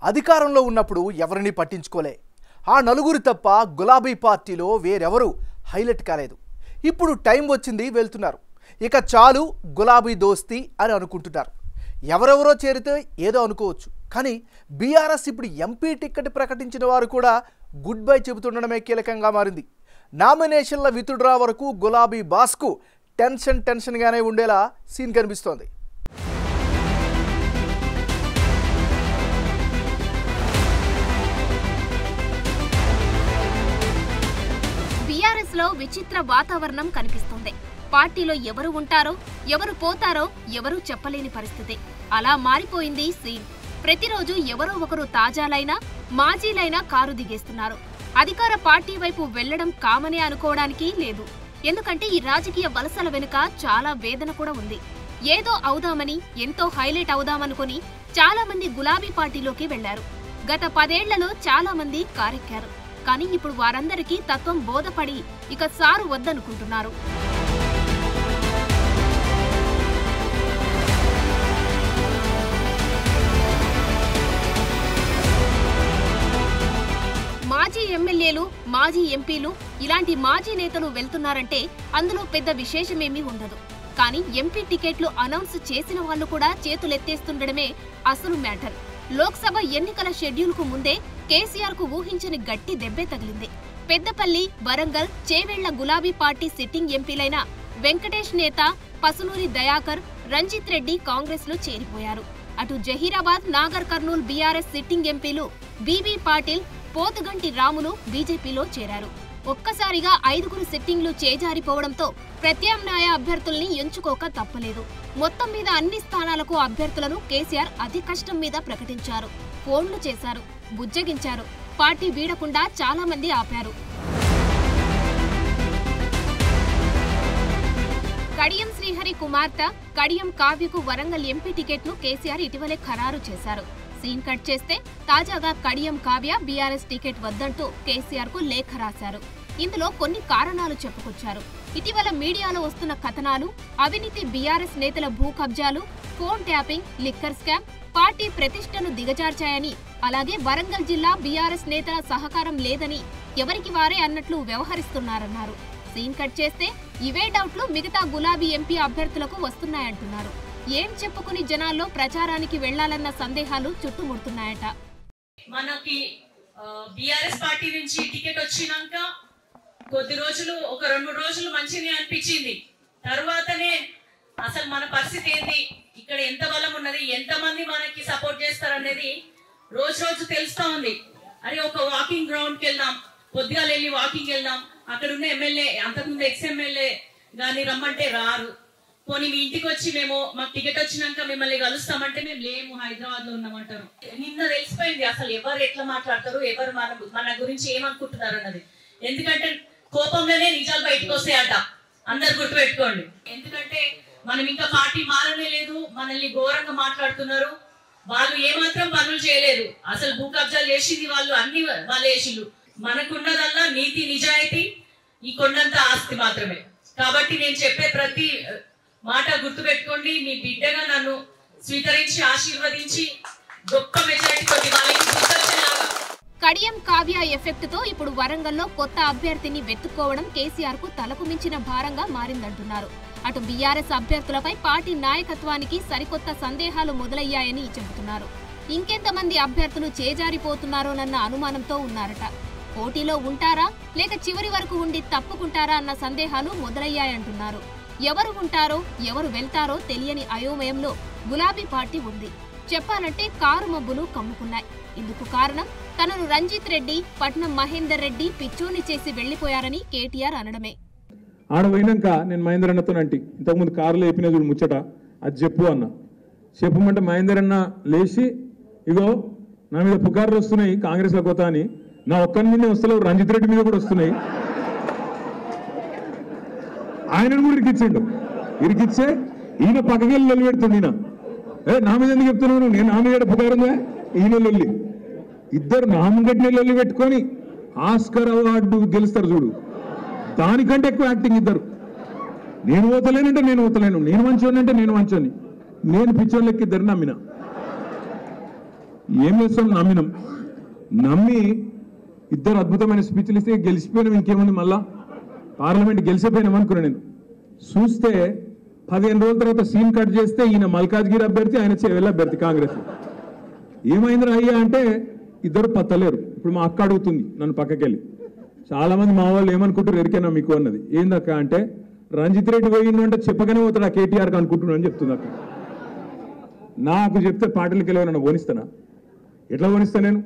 అధికారంలో ఉన్నప్పుడు ఎవరిని పట్టించుకోలే. ఆ నలుగురు తప్ప గులాబీ పార్టీలో వేరెవరు హైలైట్ కాలేదు. ఇప్పుడు టైం వచ్చింది, వెళ్తున్నారు. ఇక చాలు గులాబీ దోస్తి అని అనుకుంటున్నారు. ఎవరెవరో చేరితే ఏదో అనుకోవచ్చు, కానీ బీఆర్ఎస్ ఇప్పుడు ఎంపీ టికెట్ ప్రకటించిన వారు కూడా గుడ్ బై చెబుతుండడమే కీలకంగా మారింది. నామినేషన్ల విత్డ్రా వరకు గులాబీ బాస్కు టెన్షన్గానే ఉండేలా సీన్ కనిపిస్తోంది. బీఆర్ఎస్ లో విచిత్ర వాతావరణం కనిపిస్తుంది. పార్టీలో ఎవరు ఉంటారో, ఎవరు పోతారో ఎవరూ చెప్పలేని పరిస్థితి. అలా మారిపోయింది సీన్. ప్రతిరోజు ఎవరో ఒకరు తాజాలైనా మాజీలైనా కారు దిగేస్తున్నారు. అధికార పార్టీ వైపు వెళ్లడం కామనే అనుకోవడానికి లేదు. ఎందుకంటే ఈ రాజకీయ వలసల వెనుక చాలా వేదన కూడా ఉంది. ఏదో అవుదామని, ఎంతో హైలైట్ అవుదామనుకుని చాలా మంది గులాబీ పార్టీలోకి వెళ్లారు. గత 10 ఏళ్లలో చాలా మంది కారెక్కారు. కానీ ఇప్పుడు వారందరికీ తత్వం బోధపడి ఇక సారు వద్దనుకుంటున్నారు. మాజీ ఎమ్మెల్యేలు, మాజీ ఎంపీలు, ఇలాంటి మాజీ నేతలు వెళ్తున్నారంటే అందులో పెద్ద విశేషమేమీ ఉండదు. కానీ ఎంపీ టికెట్లు అనౌన్స్ చేసిన వాళ్లు కూడా చేతులెత్తేస్తుండడమే అసలు మ్యాటర్. లోక్సభ ఎన్నికల షెడ్యూల్ కు ముందే కేసీఆర్ కు ఊహించని గట్టి దెబ్బే తగిలింది. పెద్దపల్లి, వరంగల్, చేవెళ్ల గులాబీ పార్టీ సిట్టింగ్ ఎంపీలైన వెంకటేష్ నేత, పసునూరి దయాకర్, రంజిత్ రెడ్డి కాంగ్రెస్ లో చేరిపోయారు. అటు జహీరాబాద్, నాగర్ కర్నూల్ బీఆర్ఎస్ సిట్టింగ్ ఎంపీలు బీబీ పాటిల్, పోతుగంటి రాములు బీజేపీలో చేరారు. ఒక్కసారిగా 5గురు సిట్టింగ్లు చేజారిపోవడంతో ప్రత్యామ్నాయ అభ్యర్థుల్ని ఎంచుకోక తప్పలేదు. మొత్తం మీద అన్ని స్థానాలకు అభ్యర్థులను కేసీఆర్ అతి కష్టం మీద ప్రకటించారు. ఫోన్లు చేశారు, బుజ్జగించారు. పార్టీ వీడకుండా చాలా మంది ఆపారు. కడియం శ్రీహరి కుమార్తె కడియం కావ్యకు వరంగల్ ఎంపీ టికెట్ను కేసీఆర్ ఇటీవలే ఖరారు చేశారు. సీన్ కట్ చేస్తే తాజాగా కడియం కావ్య బీఆర్ఎస్ టికెట్ వద్దంటూ కేసీఆర్ కు లేఖ రాశారు. ఇందులో కొన్ని కారణాలు చెప్పుకొచ్చారు. ఇటీవల మీడియాలో వస్తున్న కథనాలు, అవినీతి బీఆర్ఎస్ నేతల భూ కబ్జాలు, phone tapping, liquor scam party ప్రతిష్టను దిగజార్చాయని, అలాగే వరంగల్ జిల్లా బీఆర్ఎస్ నేతల సహకారం లేదని ఎవరికి వారే అన్నట్లు వ్యవహరిస్తున్నారన్నారు. సీన్ కట్ చేస్తే ఇవే డౌట్లు మిగతా గులాబీ ఎంపీ అభ్యర్థులకు వస్తున్నాయంటున్నారు. ఏం చెప్పుకుని జనాల్లో ప్రచారానికి వెళ్లాలన్న సందేహాలు చుట్టుముడుతున్నాయట. మనకి బీఆర్ఎస్ పార్టీ నుంచి టికెట్ వచ్చినాక కొద్ది రోజులు, ఒక 2-3 రోజులు మంచిగా అనిపించింది. తర్వాతనే అసలు మన పరిస్థితి ఏంది, ఇక్కడ ఎంత బలం ఉన్నది, ఎంతమంది మనకి సపోర్ట్ చేస్తారనేది రోజు తెలుస్తా ఉంది. అరే ఒక వాకింగ్ గ్రౌండ్కి వెళ్దాం, పొద్దుగా వెళ్ళి వాకింగ్ వెళ్దాం, అక్కడ ఉన్న ఎమ్మెల్యే, అంతకుముందు ఎక్స్ఎమ్మెల్యే గాని రమ్మంటే రారు. పోనీ మీ ఇంటికి వచ్చి మేము మాకు టికెట్ వచ్చినాక మిమ్మల్ని కలుస్తామంటే మేము లేము, హైదరాబాద్ లో ఉన్నామంటారు. నిన్న తెలిసిపోయింది అసలు ఎవరు ఎట్లా మాట్లాడతారు, ఎవరు మన గురించి ఏమనుకుంటున్నారు అన్నది. ఎందుకంటే కోపంలోనే నిజాలు బయటకు వస్తాయట, అందరు గుర్తుపెట్టుకోండి. ఎందుకంటే మనం ఇంకా పార్టీ మారనే లేదు, మనల్ని ఘోరంగా మాట్లాడుతున్నారు. వాళ్ళు ఏమాత్రం పనులు చేయలేదు, అసలు భూ కబ్జాలు చేసింది వాళ్ళు, అన్ని వాళ్ళు చేసిండ్రు. మనకున్నదల్లా నీతి, నిజాయితీ, ఈ కొండంత ఆస్తి మాత్రమే. కాబట్టి నేను చెప్పే ప్రతి మాట గుర్తుపెట్టుకోండి. మీ బిడ్డగా నన్ను స్వీకరించి ఆశీర్వదించి గొప్ప మెజారిటీతో కడియం కావ్య ఎఫెక్ట్ తో ఇప్పుడు వరంగల్లో కొత్త అభ్యర్థిని వెతుక్కోవడం కేసీఆర్ కు తలకు మించిన భారంగా మారిందంటున్నారు. అటు బీఆర్ఎస్ అభ్యర్థులపై పార్టీ నాయకత్వానికి సరికొత్త సందేహాలు మొదలయ్యాయని చెబుతున్నారు. ఇంకెంతమంది అభ్యర్థులు చేజారిపోతున్నారోనన్న అనుమానంతో ఉన్నారట. పోటీలో ఉంటారా లేక చివరి వరకు ఉండి తప్పుకుంటారా అన్న సందేహాలు మొదలయ్యాయంటున్నారు. ఎవరు ఉంటారో ఎవరు వెళ్తారో తెలియని అయోమయంలో గులాబీ పార్టీ ఉంది. చెప్పాలంటే కారు మబ్బులు కమ్ముకున్నాయి. ఇందుకు కారణం తనను రంజిత్ రెడ్డి, పట్నం మహేందర్ రెడ్డి పిచ్చోని చేసి వెళ్లిపోయారని కేటీఆర్ అనడమే. ఆడ పోయినాక నేను మహేందర్ అన్నతో అంటి, ఇంతకుముందు కారులో చెప్పిన చూడు ముచ్చట, అది చెప్పు అన్న. చెప్పమంటే మహేందర్ అన్న లేచి, ఇగో నా మీద పుకార్లు వస్తున్నాయి కాంగ్రెస్లో కొత్త అని, నా ఒక్కరి మీద వస్తలేవు, రంజిత్ రెడ్డి మీద కూడా వస్తున్నాయి. ఆయనను కూడా ఇరికిచ్చిండు. ఇరికిచ్చే ఈయన పక్కకెళ్ళి లొల్లి పెడుతుంది. ఈయన నా మీద ఎందుకు చెప్తున్నాను, నేను నా మీద పుకారుందా, ఈయన లొల్లి. ఇద్దరు నామగడ్డిని లొల్లి పెట్టుకొని ఆస్కర్ అవార్డు గెలుస్తారు చూడు, దానికంటే ఎక్కువ యాక్టింగ్ ఇద్దరు. నేను ఓతలేనంటే నేను ఓతలేను, నేను మంచోని అంటే నేను మంచోని, నేను పిచ్చోళ్ళకి ఇద్దరు నమ్మిన. ఏం చేస్తాం, నమ్మినాం. నమ్మి ఇద్దరు అద్భుతమైన స్పీచ్లు ఇస్తే గెలిచిపోయినాం. ఇంకేముంది, మళ్ళా పార్లమెంట్ గెలిచిపోయినాం అనుకున్నా. నేను చూస్తే 15 రోజుల తర్వాత సీన్ కట్ చేస్తే ఈయన మల్కాజ్గిరి అభ్యర్థి, ఆయన చేవెళ్ళ అభ్యర్థి కాంగ్రెస్. ఏమైందిరా అయ్యా అంటే ఇద్దరు పత్తలేరు. ఇప్పుడు మా అక్క అడుగుతుంది నన్ను పక్కకెళ్ళి, చాలా మంది మా వాళ్ళు ఏమనుకుంటారు ఎరికేనా మీకు అన్నది. ఏందక్క అంటే రంజిత్ రెడ్డి పోయిండు అంటే చెప్పగానే పోతాడు ఆ కేటీఆర్కి అనుకుంటున్నాను అని చెప్తుంది అక్క. నాకు చెప్తే పార్టీలకి వెళ్ళి నన్ను ఓనిస్తానా? ఎట్లా ఓనిస్తా నేను?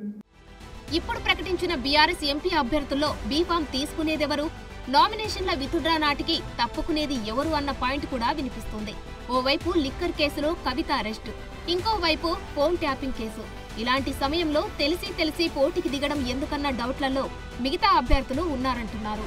ఇప్పుడు ప్రకటించిన బీఆర్ఎస్ ఎంపీ అభ్యర్థుల్లో బీఫామ్ తీసుకునేదెవరు, నామినేషన్ల విత్డ్రా నాటికి తప్పుకునేది ఎవరు అన్న పాయింట్ కూడా వినిపిస్తుంది. ఓవైపు లిక్కర్ కేసులో కవిత అరెస్టు, ఇంకోవైపు ఫోన్ ట్యాపింగ్ కేసు. ఇలాంటి సమయంలో తెలిసి పోటీకి దిగడం ఎందుకన్న డౌట్లలో మిగతా అభ్యర్థులు ఉన్నారంటున్నారు.